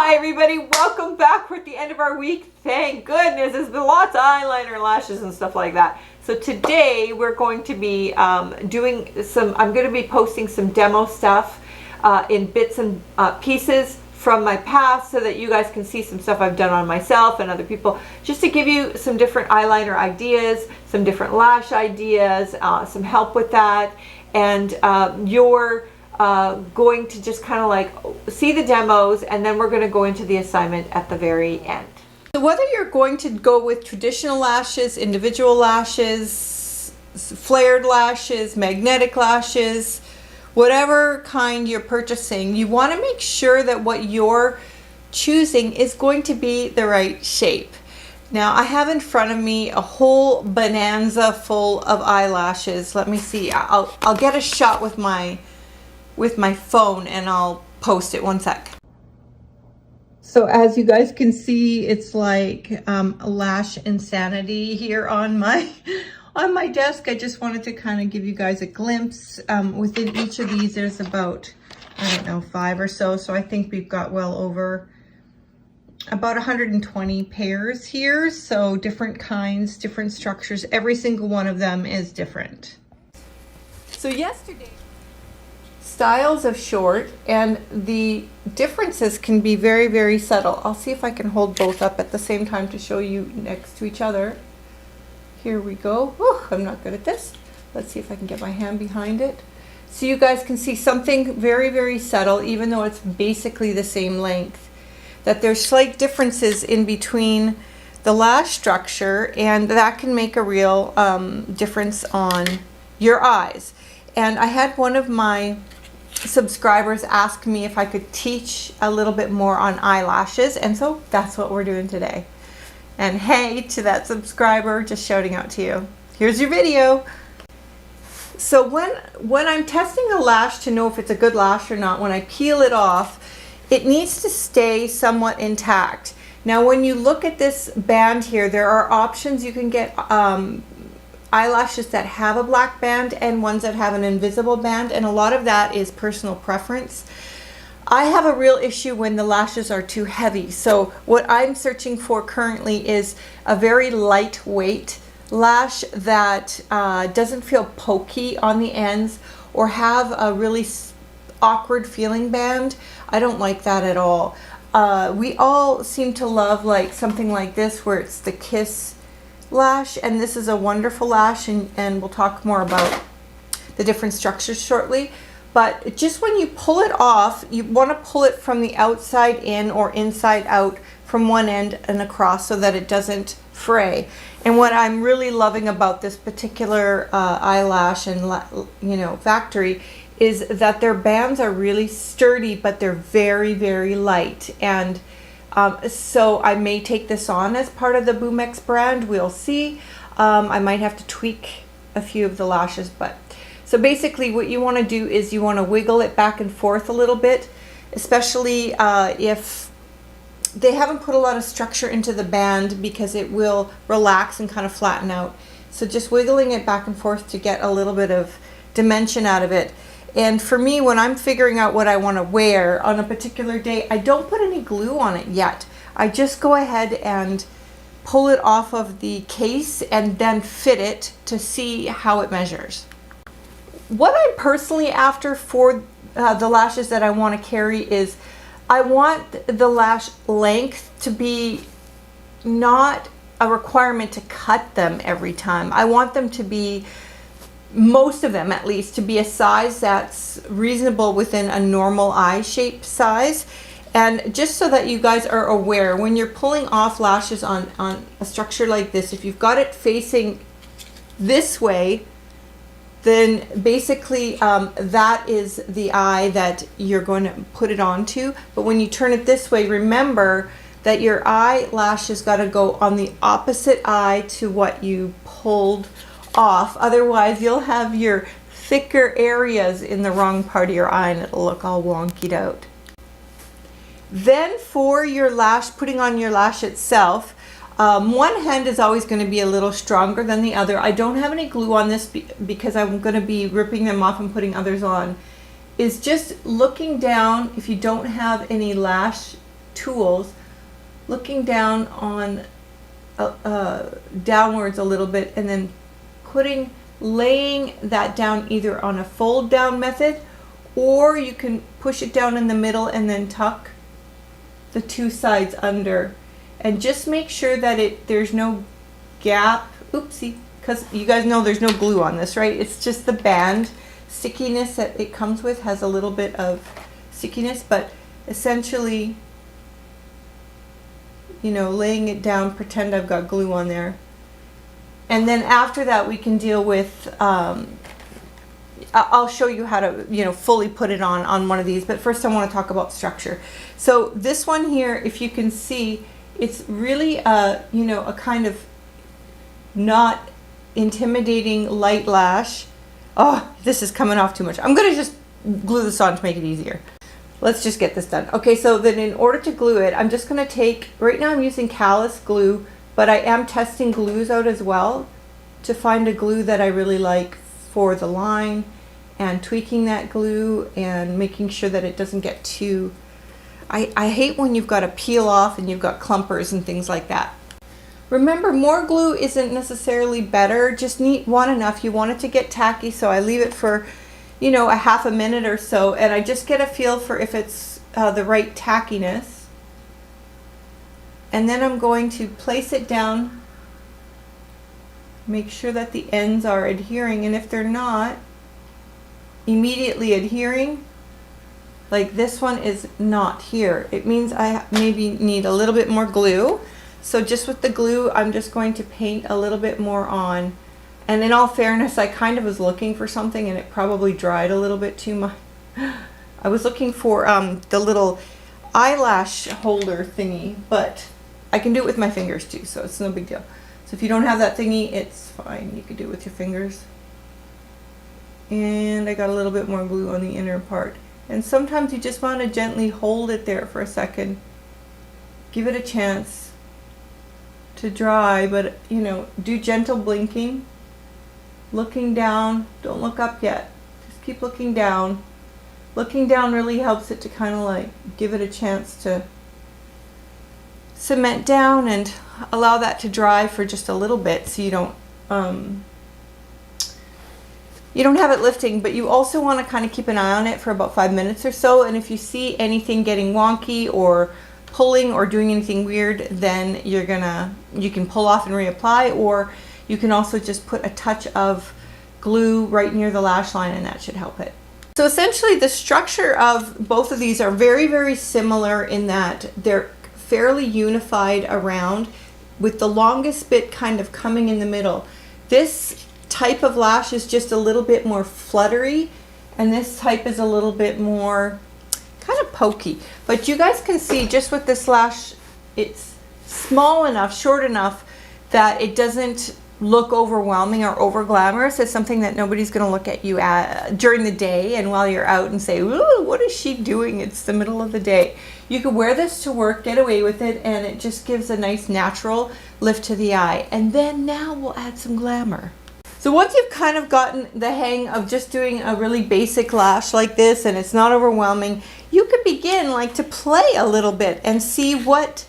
Hi everybody, welcome back. We're at the end of our week. Thank goodness. There's been lots of eyeliner, lashes and stuff like that. So today we're going to be I'm going to be posting some demo stuff in bits and pieces from my past so that you guys can see some stuff I've done on myself and other people, just to give you some different eyeliner ideas, some different lash ideas, some help with that, and you're going to just kind of like see the demos, and then we're going to go into the assignment at the very end. So whether you're going to go with traditional lashes, individual lashes, flared lashes, magnetic lashes, whatever kind you're purchasing, you want to make sure that what you're choosing is going to be the right shape. Now I have in front of me a whole bonanza full of eyelashes. Let me see. I'll get a shot with my phone and I'll post it. One sec. So as you guys can see, it's like a lash insanity here on my desk. I just wanted to kind of give you guys a glimpse. Within each of these, there's about, I don't know, 5 or so. So I think we've got well over about 120 pairs here. So different kinds, different structures. Every single one of them is different. So yesterday, styles of short, and the differences can be very, very subtle. I'll see if I can hold both up at the same time to show you next to each other. Here we go. Whew, I'm not good at this. Let's see if I can get my hand behind it. So you guys can see something very, very subtle, even though it's basically the same length, that there's slight differences in between the lash structure, and that can make a real difference on your eyes. And I had one of my subscribers ask me if I could teach a little bit more on eyelashes, and so that's what we're doing today. And hey to that subscriber, just shouting out to you. Here's your video. So when I'm testing a lash to know if it's a good lash or not, when I peel it off, it needs to stay somewhat intact. Now when you look at this band here, there are options. You can get eyelashes that have a black band and ones that have an invisible band, and a lot of that is personal preference. I have a real issue when the lashes are too heavy, so what I'm searching for currently is a very lightweight lash that doesn't feel pokey on the ends or have a really awkward feeling band. I don't like that at all. We all seem to love like something like this where it's the Kiss lash, and this is a wonderful lash, and we'll talk more about the different structures shortly. But just when you pull it off, you want to pull it from the outside in or inside out from one end and across so that it doesn't fray. And what I'm really loving about this particular eyelash and factory is that their bands are really sturdy, but they're very, very light. And so I may take this on as part of the Boomx brand. We'll see. I might have to tweak a few of the lashes, but so basically what you want to do is you want to wiggle it back and forth a little bit, especially if they haven't put a lot of structure into the band, because it will relax and kind of flatten out. So just wiggling it back and forth to get a little bit of dimension out of it. And for me, when I'm figuring out what I want to wear on a particular day, I don't put any glue on it yet. I just go ahead and pull it off of the case and then fit it to see how it measures. What I'm personally after for the lashes that I want to carry is I want the lash length to be not a requirement to cut them every time. I want them to be, most of them at least, to be a size that's reasonable within a normal eye shape size. And just so that you guys are aware, when you're pulling off lashes on a structure like this, if you've got it facing this way, then basically that is the eye that you're going to put it onto. But when you turn it this way, remember that your eyelash has got to go on the opposite eye to what you pulled off. Otherwise you'll have your thicker areas in the wrong part of your eye and it'll look all wonkied out. Then for your lash, putting on your lash itself, one hand is always going to be a little stronger than the other. I don't have any glue on this because I'm going to be ripping them off and putting others on. Is just looking down, if you don't have any lash tools, looking down on downwards a little bit, and then laying that down either on a fold down method, or you can push it down in the middle and then tuck the two sides under, and just make sure that there's no gap. Oopsie, because you guys know there's no glue on this, right? It's just the band stickiness that it comes with has a little bit of stickiness, but essentially, you know, laying it down, pretend I've got glue on there. And then after that we can deal with, I'll show you how to, you know, fully put it on one of these, but first I want to talk about structure. So this one here, if you can see, it's really you know, a kind of not intimidating light lash. Oh, this is coming off too much. I'm gonna just glue this on to make it easier. Let's just get this done. Okay, so then in order to glue it, I'm just gonna take, right now I'm using callus glue, but I am testing glues out as well to find a glue that I really like for the line, and tweaking that glue and making sure that it doesn't get too, I hate when you've got to peel off and you've got clumpers and things like that. Remember, more glue isn't necessarily better, just want enough. You want it to get tacky, so I leave it for, you know, a half a minute or so, and I just get a feel for if it's the right tackiness. And then I'm going to place it down, make sure that the ends are adhering, and if they're not immediately adhering, like this one is not here, it means I maybe need a little bit more glue. So just with the glue, I'm just going to paint a little bit more on. And in all fairness, I kind of was looking for something and it probably dried a little bit too much. I was looking for the little eyelash holder thingy, but I can do it with my fingers too, so it's no big deal. So if you don't have that thingy, it's fine. You can do it with your fingers. And I got a little bit more glue on the inner part. And sometimes you just want to gently hold it there for a second. Give it a chance to dry, but you know, do gentle blinking. Looking down, don't look up yet. Just keep looking down. Looking down really helps it to kind of like give it a chance to cement down and allow that to dry for just a little bit, so you don't have it lifting, but you also want to kind of keep an eye on it for about 5 minutes or so. And if you see anything getting wonky or pulling or doing anything weird, then you can pull off and reapply, or you can also just put a touch of glue right near the lash line and that should help it. So essentially the structure of both of these are very, very similar in that they're fairly unified around, with the longest bit kind of coming in the middle. This type of lash is just a little bit more fluttery, and this type is a little bit more kind of pokey. But you guys can see just with this lash, it's small enough, short enough that it doesn't look overwhelming or over glamorous. It's something that nobody's going to look at you during the day and while you're out and say, ooh, what is she doing? It's the middle of the day. You could wear this to work, get away with it, and it just gives a nice natural lift to the eye. And then now we'll add some glamour. So once you've kind of gotten the hang of just doing a really basic lash like this and it's not overwhelming, you could begin like to play a little bit and see what,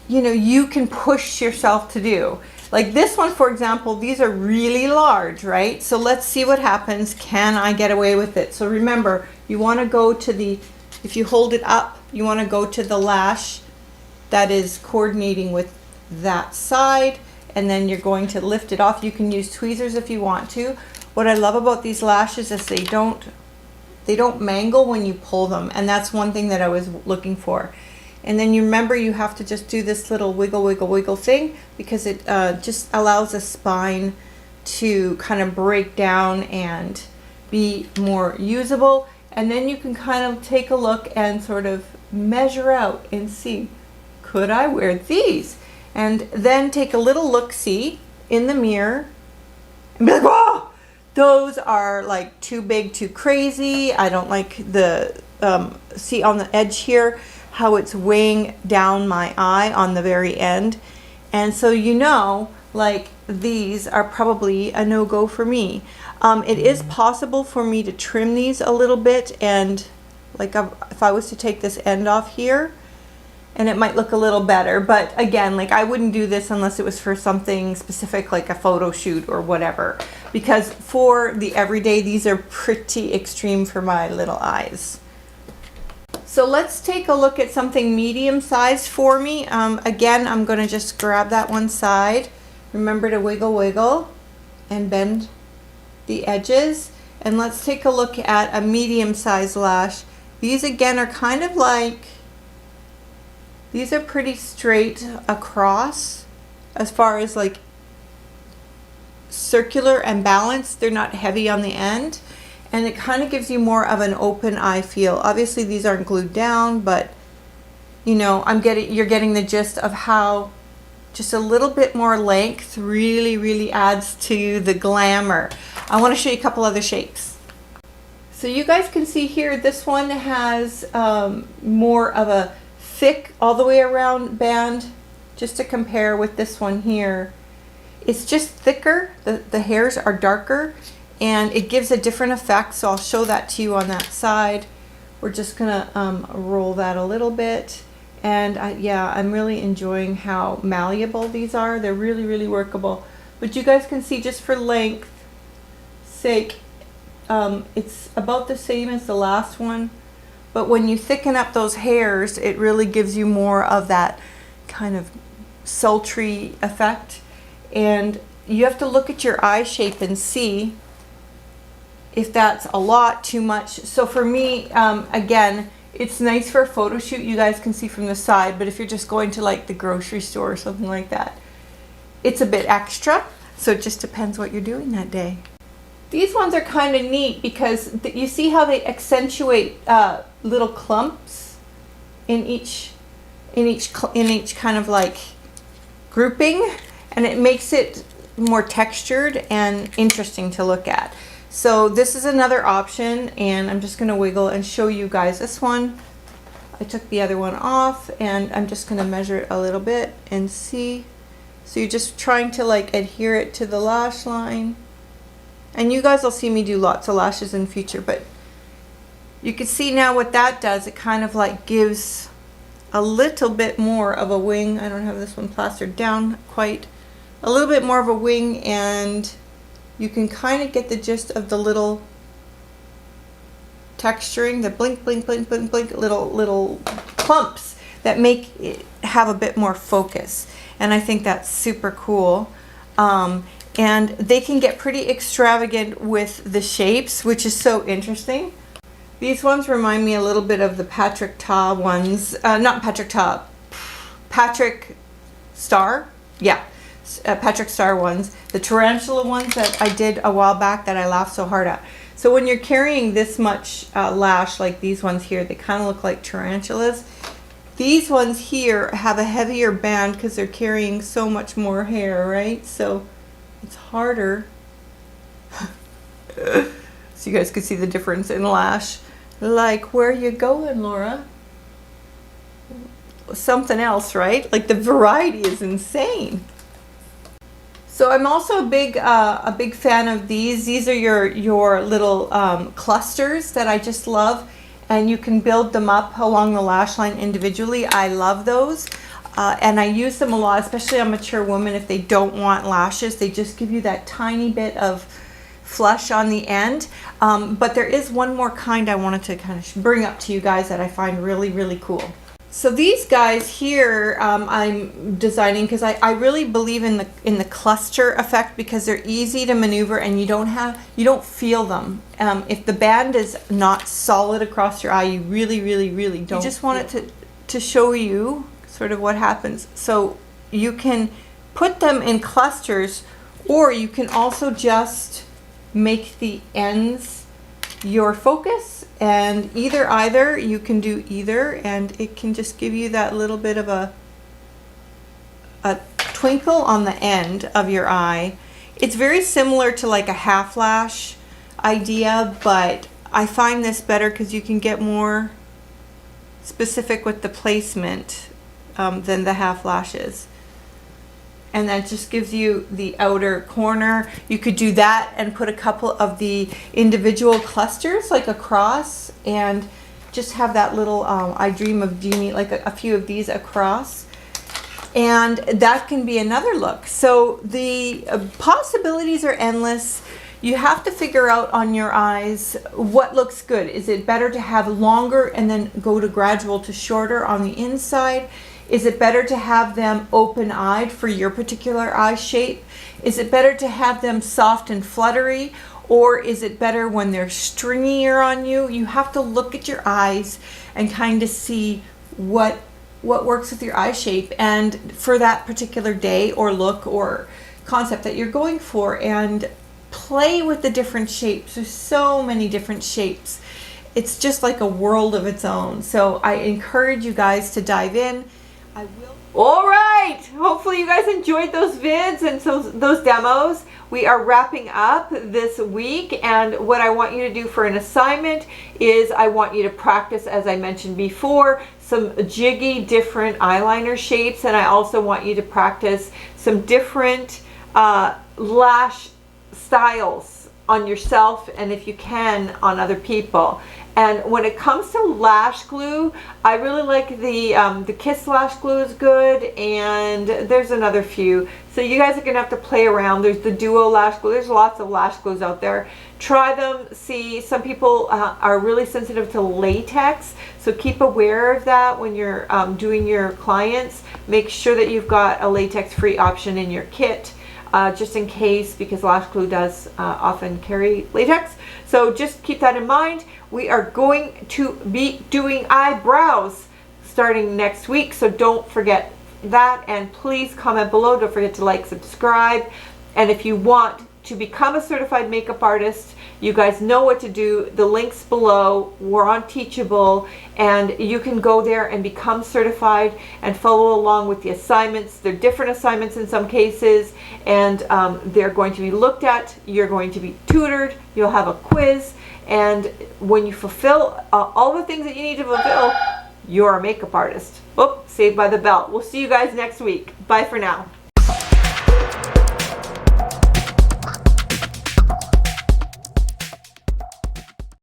you know, you can push yourself to do. Like this one, for example, these are really large, right? So let's see what happens. Can I get away with it? So remember, you want to go to the, if you hold it up, you want to go to the lash that is coordinating with that side, and then you're going to lift it off. You can use tweezers if you want to. What I love about these lashes is they don't mangle when you pull them, and that's one thing that I was looking for. And then you remember you have to just do this little wiggle, wiggle, wiggle thing, because it just allows the spine to kind of break down and be more usable. And then you can kind of take a look and sort of measure out and see, could I wear these? And then take a little look-see in the mirror and be like, whoa, those are like too big, too crazy. I don't like the, see on the edge here, how it's weighing down my eye on the very end. And so, you know, like these are probably a no-go for me. It is possible for me to trim these a little bit, and like if I was to take this end off here and it might look a little better. But again, like I wouldn't do this unless it was for something specific like a photo shoot or whatever, because for the everyday, these are pretty extreme for my little eyes. So let's take a look at something medium sized for me. Again, I'm going to just grab that one side. Remember to wiggle and bend the edges. And let's take a look at a medium sized lash. These again are kind of like, these are pretty straight across as far as like circular and balanced. They're not heavy on the end. And it kind of gives you more of an open eye feel. Obviously these aren't glued down, but you know, you're getting the gist of how just a little bit more length really adds to the glamour. I want to show you a couple other shapes. So you guys can see here, this one has more of a thick all the way around band, just to compare with this one here. It's just thicker, the hairs are darker, and it gives a different effect, so I'll show that to you on that side. We're just gonna roll that a little bit. And yeah, I'm really enjoying how malleable these are. They're really workable. But you guys can see, just for length sake, it's about the same as the last one. But when you thicken up those hairs, it really gives you more of that kind of sultry effect. And you have to look at your eye shape and see if that's a lot, too much. So for me, again, it's nice for a photo shoot, you guys can see from the side, but if you're just going to like the grocery store or something like that, it's a bit extra. So it just depends what you're doing that day. These ones are kind of neat because you see how they accentuate little clumps in each kind of like grouping, and it makes it more textured and interesting to look at. So this is another option, and I'm just going to wiggle and show you guys this one. I took the other one off, and I'm just going to measure it a little bit and see. So you're just trying to like adhere it to the lash line. And you guys will see me do lots of lashes in future, but you can see now what that does. It kind of like gives a little bit more of a wing. I don't have this one plastered down quite. A little bit more of a wing, and you can kind of get the gist of the little texturing, the blink little clumps that make it have a bit more focus. And I think that's super cool. And they can get pretty extravagant with the shapes, which is so interesting. These ones remind me a little bit of the Patrick Ta ones. Not Patrick Ta, Patrick Star. Yeah, Patrick Star ones. The tarantula ones that I did a while back that I laughed so hard at. So when you're carrying this much lash, like these ones here, they kind of look like tarantulas. These ones here have a heavier band because they're carrying so much more hair, right? So it's harder. So you guys can see the difference in lash. Like, where you going, Laura? Something else, right? Like, the variety is insane. So I'm also a big fan of these. These are your little clusters that I just love, and you can build them up along the lash line individually. I love those. And I use them a lot, especially on mature women if they don't want lashes. They just give you that tiny bit of flush on the end. But there is one more kind I wanted to kind of bring up to you guys that I find really cool. So these guys here, I'm designing because I really believe in the cluster effect, because they're easy to maneuver and you don't feel them. If the band is not solid across your eye, you really don't. You just want it to show you sort of what happens. So you can put them in clusters, or you can also just make the ends your focus, and either you can do either, and it can just give you that little bit of a twinkle on the end of your eye. It's very similar to like a half lash idea, but I find this better because you can get more specific with the placement than the half lashes. And that just gives you the outer corner. You could do that and put a couple of the individual clusters like across, and just have that little I Dream of Jeannie, like a few of these across. And that can be another look. So the possibilities are endless. You have to figure out on your eyes what looks good. Is it better to have longer and then go to gradual to shorter on the inside? Is it better to have them open-eyed for your particular eye shape? Is it better to have them soft and fluttery? Or is it better when they're stringier on you? You have to look at your eyes and kind of see what works with your eye shape and for that particular day or look or concept that you're going for, and play with the different shapes. There's so many different shapes. It's just like a world of its own. So I encourage you guys to dive in. I will. All right. Hopefully you guys enjoyed those vids and those demos. We are wrapping up this week, and what I want you to do for an assignment is I want you to practice, as I mentioned before, some jiggy different eyeliner shapes, and I also want you to practice some different lash styles on yourself, and if you can, on other people. And when it comes to lash glue, I really like the Kiss lash glue is good, and there's another few. So you guys are gonna have to play around. There's the Duo lash glue. There's lots of lash glues out there. Try them. See, some people are really sensitive to latex, so keep aware of that when you're doing your clients. Make sure that you've got a latex-free option in your kit. Just in case, because lash glue does often carry latex. So just keep that in mind. We are going to be doing eyebrows starting next week, so don't forget that, and please comment below. Don't forget to like, subscribe, and if you want to become a certified makeup artist, you guys know what to do. The links below. We're on Teachable, and you can go there and become certified and follow along with the assignments. They're different assignments in some cases, and they're going to be looked at. You're going to be tutored. You'll have a quiz, and when you fulfill all the things that you need to fulfill, you're a makeup artist. Oh, Saved by the Bell. We'll see you guys next week. Bye for now.